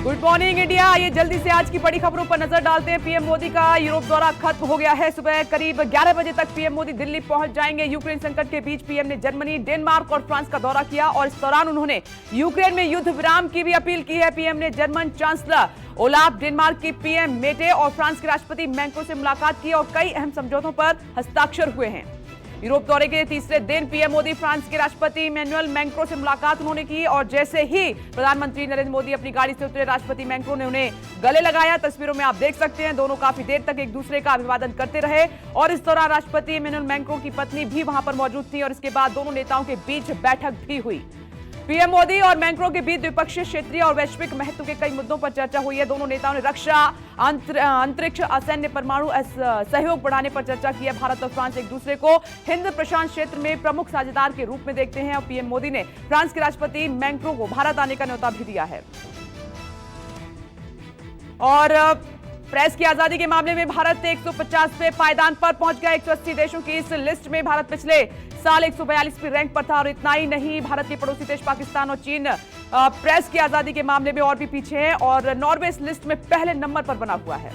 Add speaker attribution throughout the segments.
Speaker 1: Good morning India. ये जल्दी से आज की बड़ी खबरों पर नजर डालते हैं। पीएम मोदी का यूरोप दौरा खत्म हो गया है। सुबह करीब 11 बजे तक पीएम मोदी दिल्ली पहुंच जाएंगे। यूक्रेन संकट के बीच पीएम ने जर्मनी, डेनमार्क और फ्रांस का दौरा किया और इस दौरान उन्होंने यूक्रेन में युद्ध विराम की भी अपील की है। पीएम ने जर्मन चांसलर ओलाफ, डेनमार्क की पीएम मेटे और फ्रांस के राष्ट्रपति मैक्रों से मुलाकात की और कई अहम समझौतों पर हस्ताक्षर हुए हैं। यूरोप दौरे के तीसरे दिन पीएम मोदी फ्रांस के राष्ट्रपति इमैनुअल मैक्रों से मुलाकात उन्होंने की और जैसे ही प्रधानमंत्री नरेंद्र मोदी अपनी गाड़ी से उतरे, राष्ट्रपति मैक्रों ने उन्हें गले लगाया। तस्वीरों में आप देख सकते हैं, दोनों काफी देर तक एक दूसरे का अभिवादन करते रहे और इस दौरान राष्ट्रपति इमैनुअल मैक्रों की पत्नी भी वहां पर मौजूद थी और इसके बाद दोनों नेताओं के बीच बैठक भी हुई। पीएम मोदी और मैक्रों के बीच द्विपक्षीय, क्षेत्रीय और वैश्विक महत्व के कई मुद्दों पर चर्चा हुई है। दोनों नेताओं ने रक्षा, अंतरिक्ष, असैन्य, परमाणु सहयोग बढ़ाने पर चर्चा की है। भारत और फ्रांस एक दूसरे को हिंद प्रशांत क्षेत्र में प्रमुख साझेदार के रूप में देखते हैं और पीएम मोदी ने फ्रांस के राष्ट्रपति मैक्रों को भारत आने का न्योता भी दिया है। और प्रेस की आजादी के मामले में भारत 150वें पायदान पर पहुंच गया। 180 देशों की इस लिस्ट में भारत पिछले साल 142वीं रैंक पर था और इतना ही नहीं, भारत के पड़ोसी देश पाकिस्तान और चीन प्रेस की आजादी के मामले में और भी पीछे हैं और नॉर्वे इस लिस्ट में पहले नंबर पर बना हुआ है।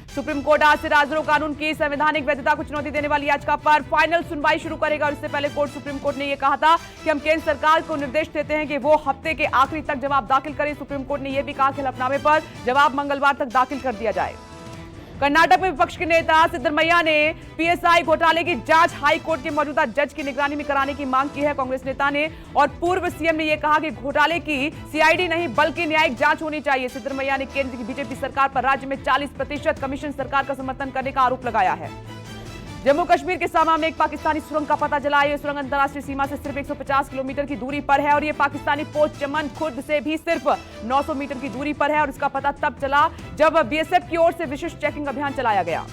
Speaker 1: सुप्रीम कोर्ट आज से राजद्रोह कानून की संवैधानिक वैधता को चुनौती देने वाली याचिका पर फाइनल सुनवाई शुरू करेगा और इससे पहले सुप्रीम कोर्ट ने यह कहा था कि हम केंद्र सरकार को निर्देश देते हैं कि वो हफ्ते के आखिरी तक जवाब दाखिल करे। सुप्रीम कोर्ट ने यह भी कहा कि हलफनामे पर जवाब मंगलवार तक दाखिल कर दिया जाए। कर्नाटक में विपक्ष के नेता सिद्धरमैया ने पीएसआई घोटाले की जांच हाई कोर्ट के मौजूदा जज की निगरानी में कराने की मांग की है। कांग्रेस नेता ने और पूर्व सीएम ने यह कहा कि घोटाले की सीआईडी नहीं बल्कि न्यायिक जांच होनी चाहिए। सिद्धरमैया ने केंद्र की बीजेपी सरकार पर राज्य में 40% कमीशन सरकार का समर्थन करने का आरोप लगाया है। जम्मू कश्मीर के सामा में एक पाकिस्तानी सुरंग का पता चला है। यह सुरंग अंतर्राष्ट्रीय सीमा से सिर्फ 150 किलोमीटर की दूरी पर है और यह पाकिस्तानी पोस्ट चमन खुर्द से भी सिर्फ 900 मीटर की दूरी पर है और इसका पता तब चला जब बीएसएफ की ओर से विशेष चेकिंग अभियान चलाया गया।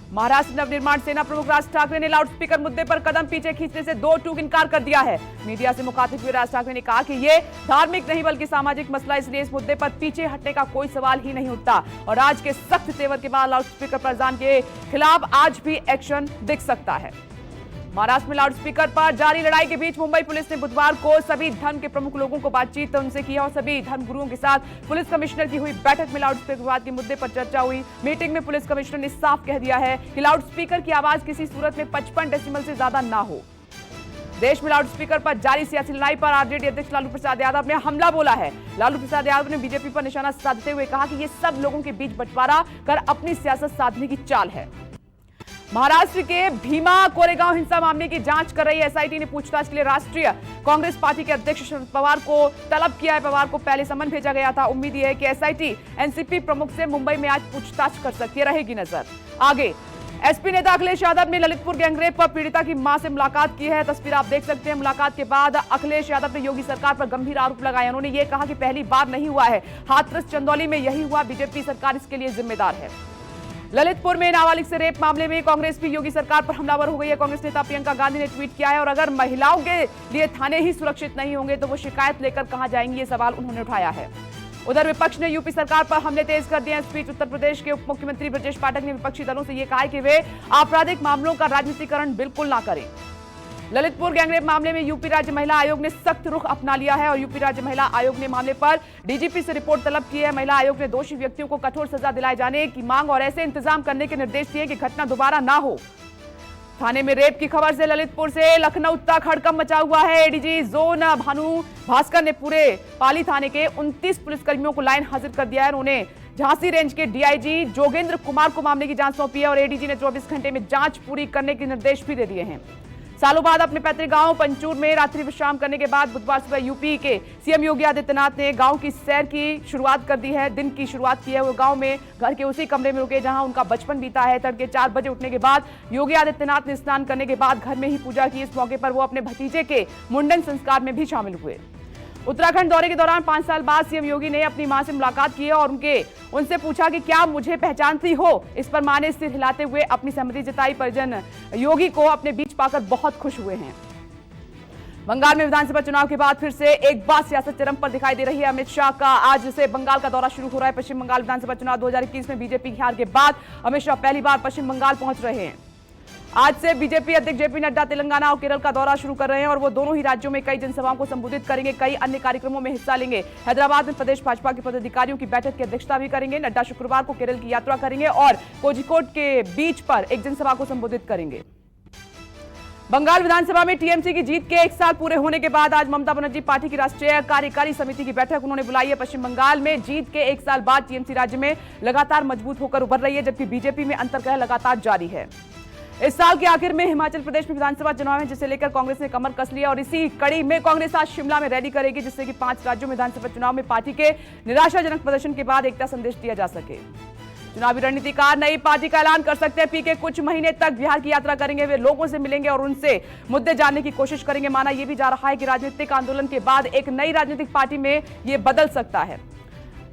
Speaker 1: महाराष्ट्र नवनिर्माण सेना प्रमुख राज ठाकरे ने लाउडस्पीकर मुद्दे पर कदम पीछे खींचने से दो टूक इनकार कर दिया है। मीडिया से मुखातिब हुए राज ठाकरे ने कहा कि यह धार्मिक नहीं बल्कि सामाजिक मसला, इसलिए इस मुद्दे पर पीछे हटने का कोई सवाल ही नहीं उठता और आज के सख्त तेवर के बाद लाउडस्पीकर पर अजान के खिलाफ आज भी एक्शन दिख सकता है। महाराष्ट्र में लाउडस्पीकर पर जारी लड़ाई के बीच मुंबई पुलिस ने बुधवार को सभी धर्म के प्रमुख लोगों को बातचीत उनसे की और सभी धर्म गुरुओं के साथ पुलिस कमिश्नर की हुई बैठक में लाउडस्पीकर विवाद के मुद्दे पर चर्चा हुई। मीटिंग में पुलिस कमिश्नर ने साफ कह दिया है कि लाउडस्पीकर की आवाज किसी सूरत में 55 डेसिबल से ज्यादा ना हो। देश में लाउडस्पीकर पर जारी सियासी लड़ाई पर आरजेडी अध्यक्ष लालू प्रसाद यादव ने हमला बोला है। लालू प्रसाद यादव ने बीजेपी पर निशाना साधते हुए कहा कि यह सब लोगों के बीच बंटवारा कर अपनी सियासत साधने की चाल है। महाराष्ट्र के भीमा कोरेगांव हिंसा मामले की जांच कर रही एसआईटी ने पूछताछ के लिए राष्ट्रीय कांग्रेस पार्टी के अध्यक्ष शरद पवार को तलब किया है। पवार को पहले समन भेजा गया था। उम्मीद है कि एसआईटी एनसीपी प्रमुख से मुंबई में आज पूछताछ कर सकती है। रहेगी नजर आगे। एसपी नेता अखिलेश यादव ने ललितपुर गैंगरेप पर पीड़िता की मां से मुलाकात की है। तस्वीर आप देख सकते हैं। मुलाकात के बाद अखिलेश यादव ने योगी सरकार पर गंभीर आरोप लगाए। उन्होंने ये कहा कि पहली बार नहीं हुआ है, हाथरस चंदौली में यही हुआ, बीजेपी सरकार इसके लिए जिम्मेदार है। ललितपुर में नाबालिग से रेप मामले में कांग्रेस भी योगी सरकार पर हमलावर हो गई है। कांग्रेस नेता प्रियंका गांधी ने ट्वीट किया है और अगर महिलाओं के लिए थाने ही सुरक्षित नहीं होंगे तो वो शिकायत लेकर कहां जाएंगी, ये सवाल उन्होंने उठाया है। उधर विपक्ष ने यूपी सरकार पर हमले तेज कर दिए हैं। इस बीच उत्तर प्रदेश के उप मुख्यमंत्री ब्रजेश पाठक ने विपक्षी दलों से यह कहा कि वे आपराधिक मामलों का राजनीतिकरण बिल्कुल ना करें। ललितपुर गैंगरेप मामले में यूपी राज्य महिला आयोग ने सख्त रुख अपना लिया है और यूपी राज्य महिला आयोग ने मामले पर डीजीपी से रिपोर्ट तलब की है। महिला आयोग ने दोषी व्यक्तियों को कठोर सजा दिलाए जाने की मांग और ऐसे इंतजाम करने के निर्देश दिए कि घटना दोबारा ना हो। थाने में रेप की खबर से ललितपुर से लखनऊ तक हड़कंप मचा हुआ है। एडीजी जोन भानु भास्कर ने पूरे पाली थाने के 29 पुलिसकर्मियों को लाइन हाजिर कर दिया है। उन्होंने झांसी रेंज के डीआईजी जोगेंद्र कुमार को मामले की जांच सौंपी है और एडीजी ने 24 घंटे में जांच पूरी करने के निर्देश भी दे दिए हैं। सालों बाद अपने पैतृक गांव पंचूर में रात्रि विश्राम करने के बाद बुधवार सुबह यूपी के सीएम योगी आदित्यनाथ ने गांव की सैर की शुरुआत कर दी है। दिन की शुरुआत की है वो गांव में घर के उसी कमरे में रुके जहां उनका बचपन बीता है। तड़के 4 बजे उठने के बाद योगी आदित्यनाथ ने स्नान करने के बाद घर में ही पूजा की। इस मौके पर वो अपने भतीजे के मुंडन संस्कार में भी शामिल हुए। उत्तराखंड दौरे के दौरान 5 साल बाद सीएम योगी ने अपनी मां से मुलाकात की और उनसे पूछा कि क्या मुझे पहचानती हो। इस पर मां ने सिर हिलाते हुए अपनी सहमति जताई। परिजन योगी को अपने बीच पाकर बहुत खुश हुए हैं। बंगाल में विधानसभा चुनाव के बाद फिर से एक बार सियासत चरम पर दिखाई दे रही है। अमित शाह का आज से बंगाल का दौरा शुरू हो रहा है। पश्चिम बंगाल विधानसभा चुनाव 2021 में बीजेपी की हार के बाद अमित शाह पहली बार पश्चिम बंगाल पहुंच रहे हैं। आज से बीजेपी अध्यक्ष जेपी नड्डा तेलंगाना और केरल का दौरा शुरू कर रहे हैं और वो दोनों ही राज्यों में कई जनसभाओं को संबोधित करेंगे, कई अन्य कार्यक्रमों में हिस्सा लेंगे। हैदराबाद में प्रदेश भाजपा के पदाधिकारियों की बैठक की अध्यक्षता भी करेंगे। नड्डा शुक्रवार को केरल की यात्रा करेंगे और कोझिकोड के बीच पर एक जनसभा को संबोधित करेंगे। बंगाल विधानसभा में टीएमसी की जीत के 1 साल पूरे होने के बाद आज ममता बनर्जी पार्टी की राष्ट्रीय कार्यकारी समिति की बैठक उन्होंने बुलाई है। पश्चिम बंगाल में जीत के 1 साल बाद टीएमसी राज्य में लगातार मजबूत होकर उभर रही है, जबकि बीजेपी में अंतर्कलह लगातार जारी है। इस साल के आखिर में हिमाचल प्रदेश में विधानसभा चुनाव है, जिसे लेकर कांग्रेस ने कमर कस लिया और इसी कड़ी में कांग्रेस आज शिमला में रैली करेगी, जिससे कि 5 राज्यों में विधानसभा चुनाव में पार्टी के निराशाजनक प्रदर्शन के बाद एकता संदेश दिया जा सके। चुनावी रणनीतिकार नई पार्टी का ऐलान कर सकते हैं। पीके कुछ महीने तक बिहार की यात्रा करेंगे, वे लोगों से मिलेंगे और उनसे मुद्दे जानने की कोशिश करेंगे। माना यह भी जा रहा है कि राजनीतिक आंदोलन के बाद एक नई राजनीतिक पार्टी में यह बदल सकता है।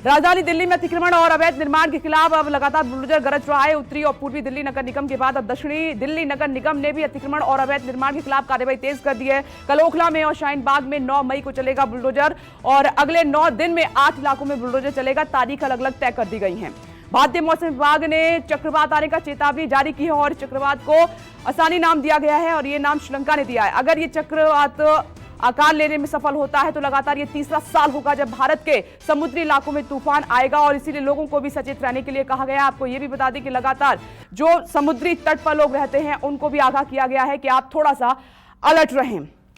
Speaker 1: राजधानी दिल्ली में अतिक्रमण और अवैध निर्माण के खिलाफ अब लगातार बुलडोजर गरज रहा है। उत्तरी और पूर्वी दिल्ली नगर निगम के बाद अब दक्षिणी दिल्ली नगर निगम ने भी अतिक्रमण और अवैध निर्माण के खिलाफ कार्रवाई तेज कर दी है। कल ओखला में और शाहीन बाग में 9 मई को चलेगा बुलडोजर और अगले 9 दिन में 8 इलाकों में बुलडोजर चलेगा। तारीख अलग अलग तय कर दी गई है। भारतीय मौसम विभाग ने चक्रवात आने का चेतावनी जारी की है और चक्रवात को आसानी नाम दिया गया है और ये नाम श्रीलंका ने दिया है। अगर ये चक्रवात आकार लेने में सफल होता है तो लगातार ये तीसरा साल होगा जब भारत के समुद्री इलाकों में तूफान आएगा और इसीलिए लोगों को भी सचेत रहने के लिए कहा गया है। आपको ये भी बता दें कि लगातार जो समुद्री तट पर लोग रहते हैं उनको भी आगाह किया गया है कि आप थोड़ा सा अलर्ट रहें।